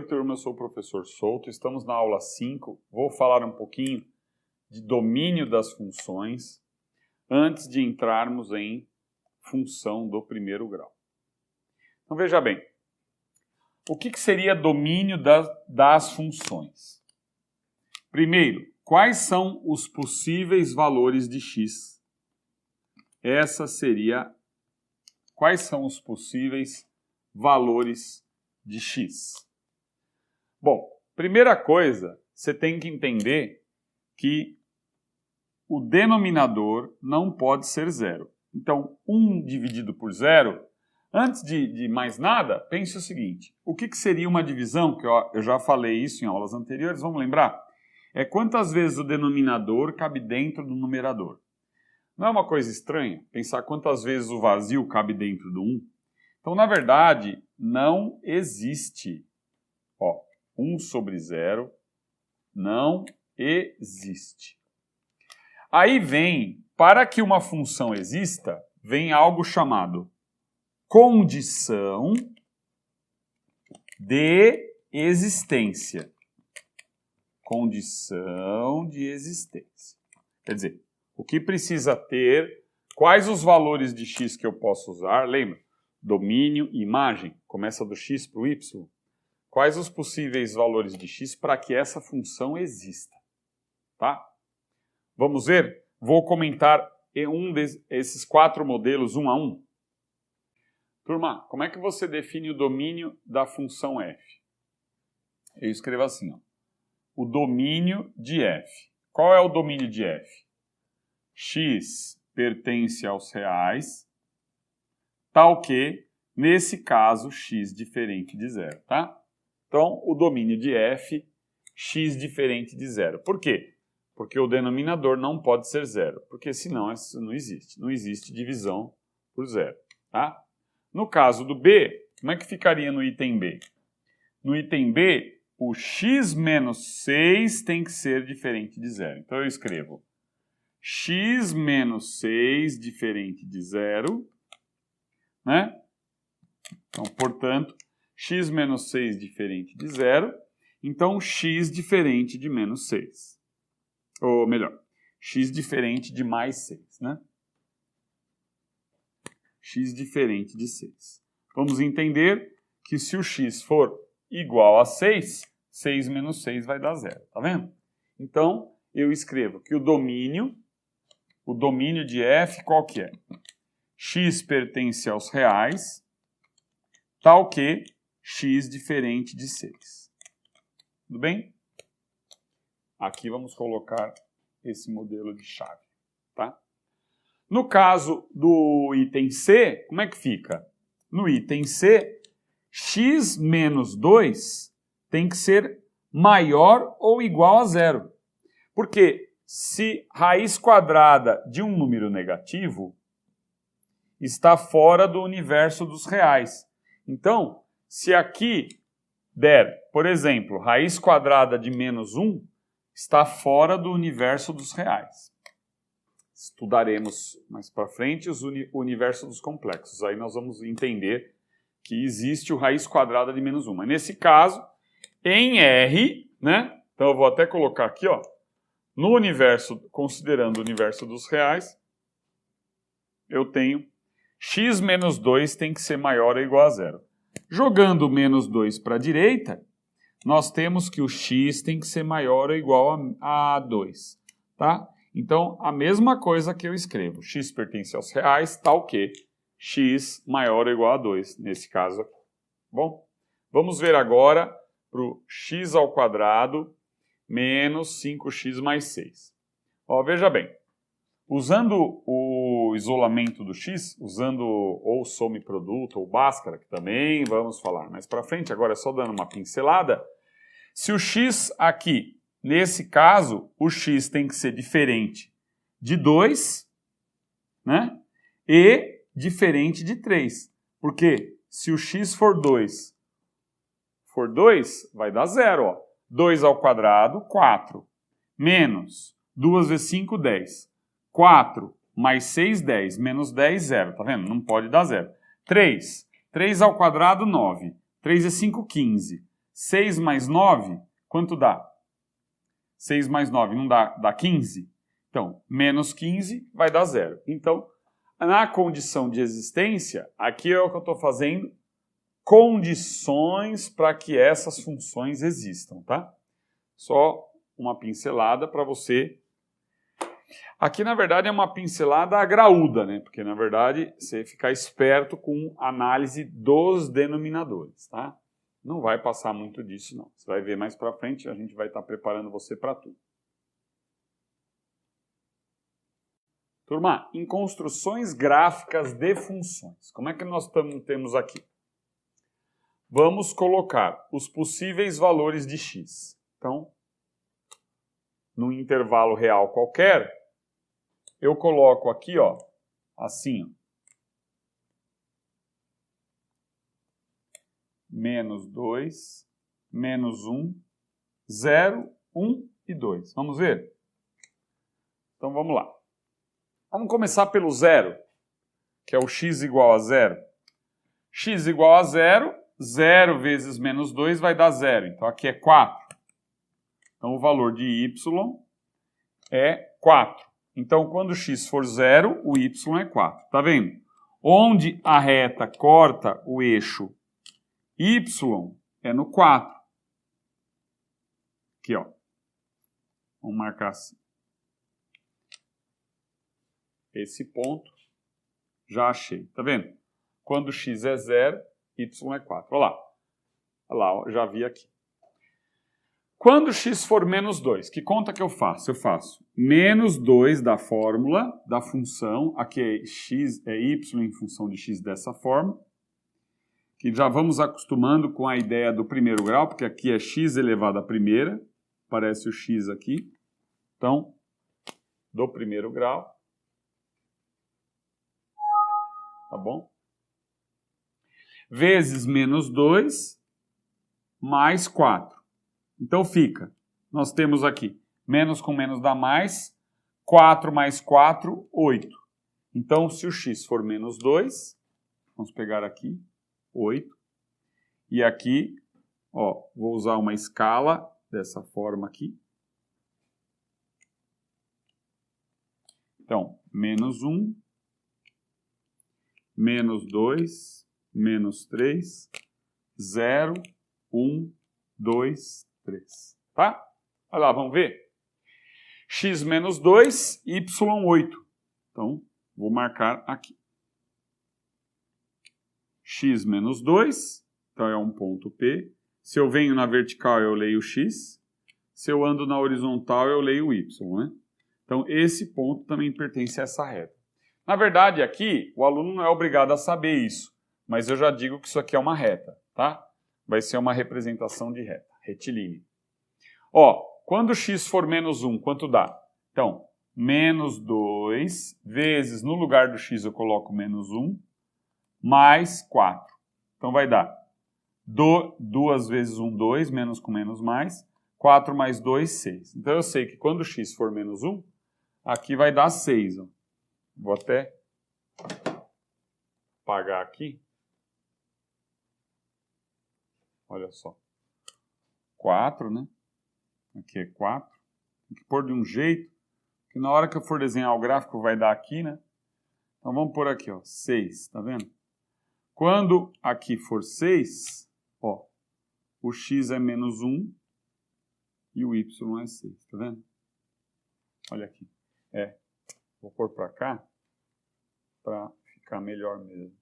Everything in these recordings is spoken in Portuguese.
turma, eu sou o professor Souto, estamos na aula 5, vou falar um pouquinho de domínio das funções antes de entrarmos em função do primeiro grau. Então veja bem, o que seria domínio das funções? Primeiro, quais são os possíveis valores de x? Quais são os possíveis valores de x? Bom, primeira coisa, você tem que entender que o denominador não pode ser zero. Então, 1 dividido por zero, antes de mais nada, pense o seguinte, o que seria uma divisão? Que eu já falei isso em aulas anteriores, vamos lembrar? É quantas vezes o denominador cabe dentro do numerador. Não é uma coisa estranha pensar quantas vezes o vazio cabe dentro do 1? Então, na verdade, não existe. 1 sobre 0 não existe. Aí vem, para que uma função exista, vem algo chamado condição de existência. Condição de existência. Quer dizer, o que precisa ter, quais os valores de x que eu posso usar, lembra? Domínio, imagem, começa do x para o y. Quais os possíveis valores de x para que essa função exista? Tá? Vamos ver? Vou comentar esses 4 modelos um a um. Turma, como é que você define o domínio da função f? Eu escrevo assim, ó. O domínio de f. Qual é o domínio de f? X pertence aos reais, tal que, nesse caso, x diferente de zero, tá? Então, o domínio de f, x diferente de zero. Por quê? Porque o denominador não pode ser zero, porque senão isso não existe. Não existe divisão por zero, tá? No caso do b, como é que ficaria no item b? No item b, o x menos 6 tem que ser diferente de zero. Então, eu escrevo x menos 6 diferente de zero, né? Então, portanto, x menos 6 diferente de zero, então x diferente de menos 6. Ou melhor, x diferente de mais 6, né? X diferente de 6. Vamos entender que se o x for igual a 6, 6 menos 6 vai dar 0, tá vendo? Então, eu escrevo que o domínio de f, qual que é? X pertence aos reais, tal que x diferente de 6. Tudo bem? Aqui vamos colocar esse modelo de chave, tá? No caso do item C, como é que fica? No item C, x menos 2 tem que ser maior ou igual a zero. Porque se raiz quadrada de um número negativo está fora do universo dos reais. Então, se aqui der, por exemplo, raiz quadrada de menos 1, está fora do universo dos reais. Estudaremos mais para frente o universo dos complexos. Aí nós vamos entender que existe o raiz quadrada de menos 1. Mas nesse caso, em R, né? Então eu vou até colocar aqui, ó, no universo, considerando o universo dos reais, eu tenho x menos 2 tem que ser maior ou igual a zero. Jogando menos 2 para a direita, nós temos que o x tem que ser maior ou igual a 2, tá? Então, a mesma coisa que eu escrevo, x pertence aos reais, tal que x maior ou igual a 2, nesse caso aqui. Bom, vamos ver agora para o x ao quadrado menos 5x mais 6. Ó, veja bem, usando o isolamento do x, usando ou soma e produto ou Bhaskara, que também vamos falar mais para frente, agora é só dando uma pincelada, se o x aqui, nesse caso, o x tem que ser diferente de 2, né? E diferente de 3. Porque se o x for 2, vai dar 0, ó. 2 ao quadrado, 4. Menos 2 vezes 5, 10. 4 mais 6, 10. Menos 10, 0. Tá vendo? Não pode dar 0. 3. 3 ao quadrado, 9. 3 vezes 5, 15. 6 mais 9, quanto dá? 6 mais 9 não dá 15? Então, menos 15 vai dar 0. Então, na condição de existência, aqui é o que eu estou fazendo, condições para que essas funções existam, tá? Só uma pincelada para você. Aqui, na verdade, é uma pincelada graúda, né? Porque, na verdade, você ficar esperto com análise dos denominadores, tá? Não vai passar muito disso, não. Você vai ver mais para frente, a gente vai estar preparando você para tudo. Turma, em construções gráficas de funções, como é que nós temos aqui? Vamos colocar os possíveis valores de x. Então, num intervalo real qualquer, eu coloco aqui, ó, assim, ó, menos 2, menos 1, 0, 1 e 2. Vamos ver? Então, vamos lá. Vamos começar pelo 0, que é o x igual a 0. X igual a 0, 0 vezes menos 2 vai dar 0. Então, aqui é 4. Então, o valor de y é 4. Então, quando x for 0, o y é 4. Tá vendo? Onde a reta corta o eixo y é no 4. Aqui, ó. Vamos marcar assim. Esse ponto, já achei. Tá vendo? Quando x é 0, y é 4. Olha lá. Olha lá, ó, já vi aqui. Quando x for menos 2, que conta que eu faço? Eu faço menos 2 da fórmula, da função, aqui é x, é y em função de x dessa forma, que já vamos acostumando com a ideia do primeiro grau, porque aqui é x elevado à primeira, aparece o x aqui. Então, do primeiro grau. Tá bom? Vezes menos 2, mais 4. Então fica, nós temos aqui, menos com menos dá mais, 4 mais 4, 8. Então, se o x for menos 2, vamos pegar aqui, 8. E aqui, ó, vou usar uma escala dessa forma aqui. Então, menos 1, menos 2, menos 3, 0, 1, 2, 3. Tá? Olha lá, vamos ver? X menos 2, y 8. Então, vou marcar aqui. X menos 2, então é um ponto P. Se eu venho na vertical, eu leio x. Se eu ando na horizontal, eu leio y, né? Então, esse ponto também pertence a essa reta. Na verdade, aqui, o aluno não é obrigado a saber isso, mas eu já digo que isso aqui é uma reta, tá? Vai ser uma representação de reta, retilínea. Ó, quando x for menos 1, quanto dá? Então, menos 2 vezes, no lugar do x eu coloco menos 1, mais 4. Então, vai dar 2 vezes 1, 2, menos com menos mais, 4 mais 2, 6. Então, eu sei que quando x for menos 1, aqui vai dar 6, ó. Vou até apagar aqui. Olha só. 4, né? Aqui é 4. Tem que pôr de um jeito que na hora que eu for desenhar o gráfico vai dar aqui, né? Então vamos pôr aqui, ó, 6, tá vendo? Quando aqui for 6, ó, o x é menos 1 e o y é 6, tá vendo? Olha aqui. Vou pôr para cá para ficar melhor mesmo.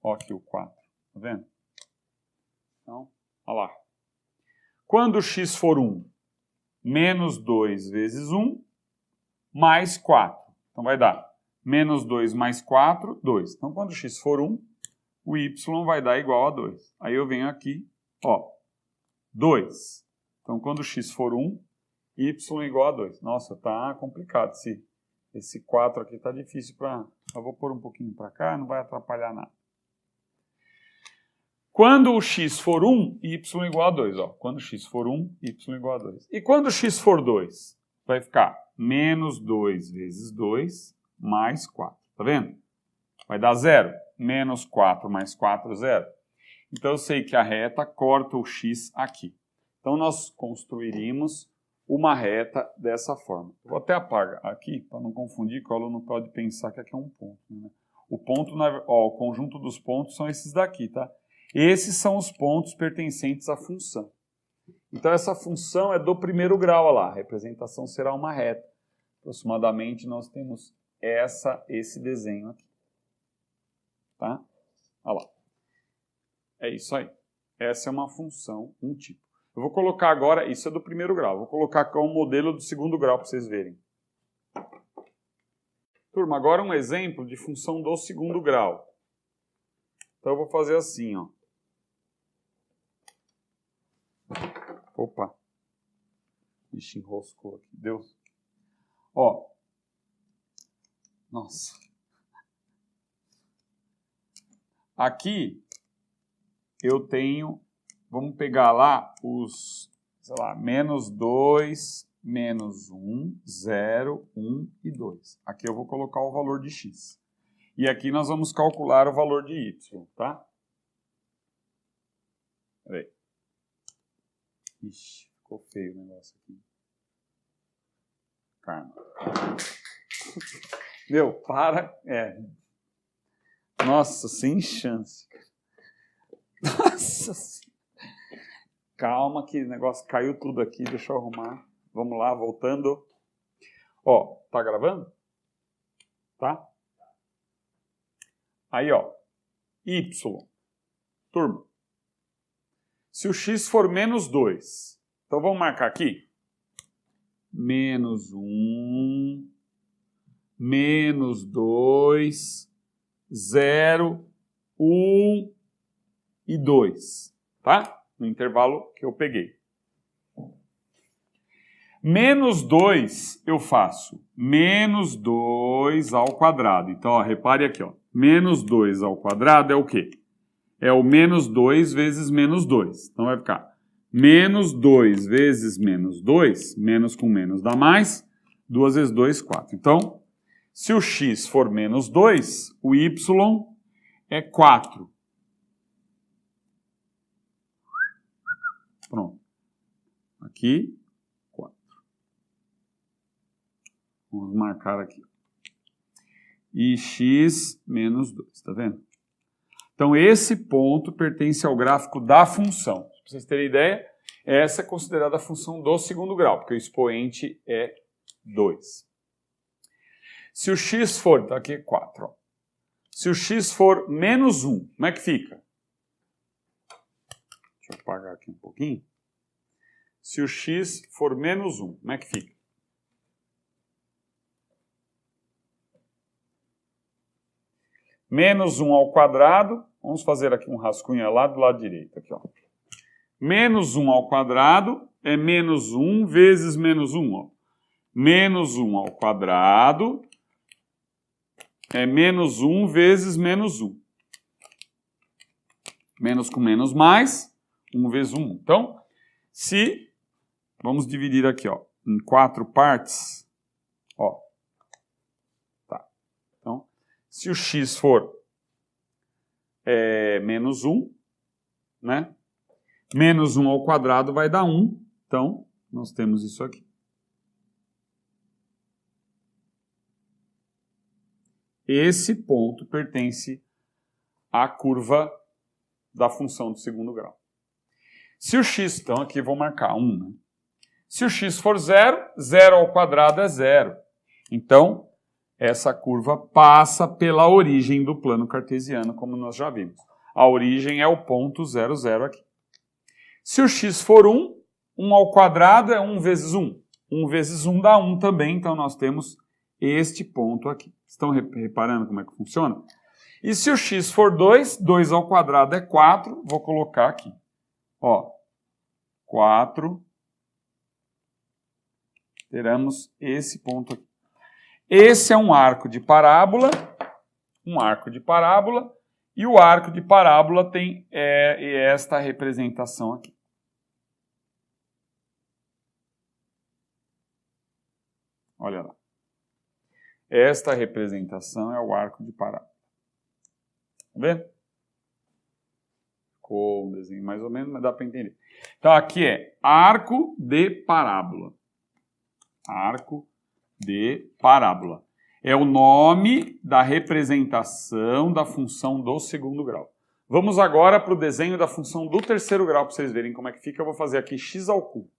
Ó aqui o 4, tá vendo? Então, olha lá. Quando x for 1, menos 2 vezes 1, mais 4. Então vai dar menos 2 mais 4, 2. Então quando x for 1, o y vai dar igual a 2. Aí eu venho aqui, ó, 2. Então quando x for 1, y igual a 2. Nossa, tá complicado esse 4 aqui, tá difícil para... Eu vou pôr um pouquinho para cá, não vai atrapalhar nada. Quando o x for 1, y igual a 2. Ó. Quando x for 1, y igual a 2. E quando x for 2? Vai ficar menos 2 vezes 2, mais 4. Tá vendo? Vai dar 0. Menos 4 mais 4, 0. Então eu sei que a reta corta o x aqui. Então nós construiríamos uma reta dessa forma. Vou até apagar aqui, para não confundir, que o aluno pode pensar que aqui é um ponto. Né? O ponto, o conjunto dos pontos são esses daqui, tá? Esses são os pontos pertencentes à função. Então essa função é do primeiro grau, olha lá. A representação será uma reta. Aproximadamente nós temos esse desenho aqui. Tá? Olha lá. É isso aí. Essa é uma função, um tipo. Eu vou colocar agora, isso é do primeiro grau, vou colocar aqui um modelo do segundo grau para vocês verem. Turma, agora um exemplo de função do segundo grau. Então eu vou fazer assim, ó. Opa. Ixi, enroscou aqui. Deu. Ó. Nossa. Aqui eu tenho, vamos pegar lá os, sei lá, menos 2, menos 1, 0, 1 e 2. Aqui eu vou colocar o valor de x. E aqui nós vamos calcular o valor de y, tá? Peraí. Ixi, ficou feio o negócio aqui. Calma. Meu, para. Nossa, sem chance. Nossa. Calma que o negócio caiu tudo aqui. Deixa eu arrumar. Vamos lá, voltando. Ó, tá gravando? Tá? Aí, ó. Y. Turma. Se o x for menos 2. Então vamos marcar aqui. Menos 1. Menos 2. 0. 1 e 2. Tá? No intervalo que eu peguei. Menos 2 eu faço menos 2 ao quadrado. Então, ó, repare aqui, ó. Menos 2 ao quadrado é o quê? É o menos 2 vezes menos 2. Então vai ficar menos 2 vezes menos 2, menos com menos dá mais, 2 vezes 2, 4. Então, se o x for menos 2, o y é 4. Pronto. Aqui, 4. Vamos marcar aqui. E x menos 2, tá vendo? Então, esse ponto pertence ao gráfico da função. Para vocês terem ideia, essa é considerada a função do segundo grau, porque o expoente é 2. Se o x for, tá aqui 4, ó. Se o x for menos 1, como é que fica? Deixa eu apagar aqui um pouquinho. Se o x for menos 1, como é que fica? Menos 1 ao quadrado, vamos fazer aqui um rascunho lá do lado direito. Aqui, ó. Menos 1 ao quadrado é menos 1 vezes menos 1. Ó. Menos 1 ao quadrado é menos 1 vezes menos 1. Menos com menos mais, 1 vezes 1. Então, se, vamos dividir aqui, ó, em 4 partes, ó. Tá. Então, se o x for menos 1, né? Menos 1 ao quadrado vai dar 1. Então, nós temos isso aqui. Esse ponto pertence à curva da função do segundo grau. Se o x, então aqui vou marcar 1, né? Se o x for 0, 0 ao quadrado é 0. Então, essa curva passa pela origem do plano cartesiano, como nós já vimos. A origem é o ponto 0, 0 aqui. Se o x for 1, 1 ao quadrado é 1 vezes 1. 1 vezes 1 dá 1 também, então nós temos este ponto aqui. Estão reparando como é que funciona? E se o x for 2, 2 ao quadrado é 4, vou colocar aqui. Ó, 4, teremos esse ponto aqui. Esse é um arco de parábola, e o arco de parábola tem esta representação aqui. Olha lá. Esta representação é o arco de parábola. Tá vendo? ficou um desenho mais ou menos, mas dá para entender. Então, aqui é arco de parábola. Arco de parábola. É o nome da representação da função do segundo grau. Vamos agora para o desenho da função do terceiro grau, para vocês verem como é que fica. Eu vou fazer aqui x ao cubo.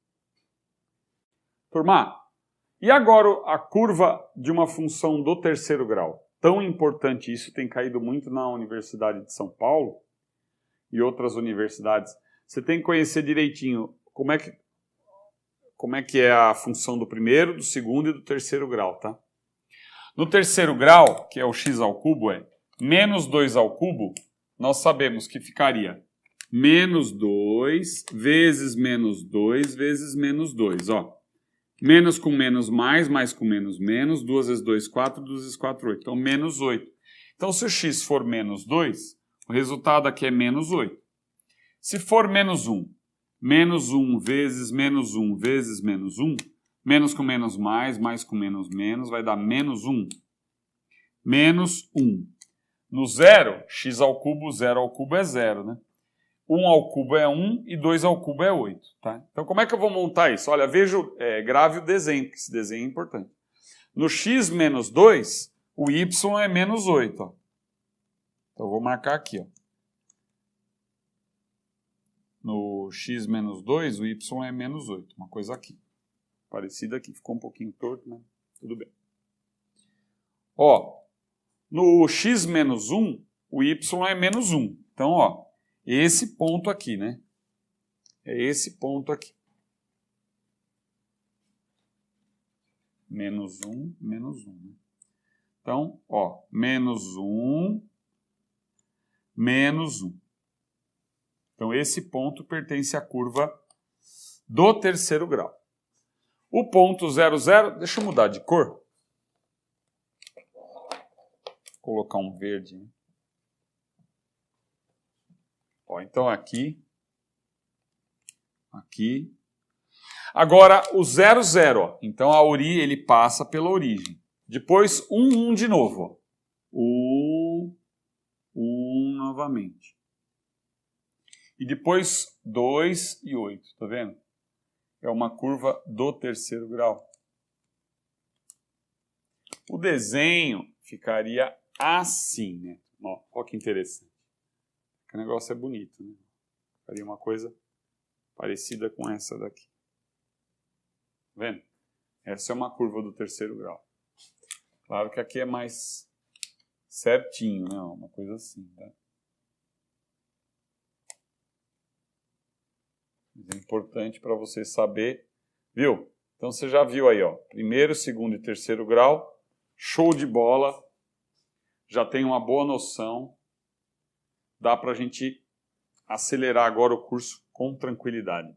Turma, e agora a curva de uma função do terceiro grau? Tão importante, isso tem caído muito na Universidade de São Paulo e outras universidades. Você tem que conhecer direitinho como é que é a função do primeiro, do segundo e do terceiro grau, tá? No terceiro grau, que é o x ao cubo, é menos 2 ao cubo, nós sabemos que ficaria menos 2 vezes menos 2 vezes menos 2, ó. Menos com menos mais com menos menos, 2 vezes 2, 4, 2 vezes 4, 8. Então, menos 8. Então, se o x for menos 2, o resultado aqui é menos 8. Se for menos 1 vezes menos 1 vezes menos 1, menos com menos mais com menos menos, vai dar menos 1. Menos 1. No zero, x ao cubo, 0 ao cubo é 0, né? 1 ao cubo é 1 e 2 ao cubo é 8, tá? Então, como é que eu vou montar isso? Olha, veja, grave o desenho, porque esse desenho é importante. No x menos 2, o y é menos 8, ó. Então, eu vou marcar aqui, ó. No x menos 2, o y é menos 8. Uma coisa aqui. Parecida aqui. Ficou um pouquinho torto, mas tudo bem. Ó, no x menos 1, o y é menos 1. Então, ó, esse ponto aqui, né? É esse ponto aqui. Menos 1, menos 1. Né? Então, ó, menos 1, menos 1. Então, esse ponto pertence à curva do terceiro grau. O ponto 0, 0, deixa eu mudar de cor. Vou colocar um verde. Né? Ó, então, aqui. Aqui. Agora, o 0, 0. Ó. Então, ele passa pela origem. Depois, 1, 1 de novo. Ó. 1 novamente. E depois 2 e 8, tá vendo? É uma curva do terceiro grau. O desenho ficaria assim, né? Ó, olha que interessante. O negócio é bonito, né? Ficaria uma coisa parecida com essa daqui. Tá vendo? Essa é uma curva do terceiro grau. Claro que aqui é mais certinho, né? Uma coisa assim, tá? É importante para você saber, viu? Então você já viu aí, ó, primeiro, segundo e terceiro grau, show de bola, já tem uma boa noção, dá para a gente acelerar agora o curso com tranquilidade.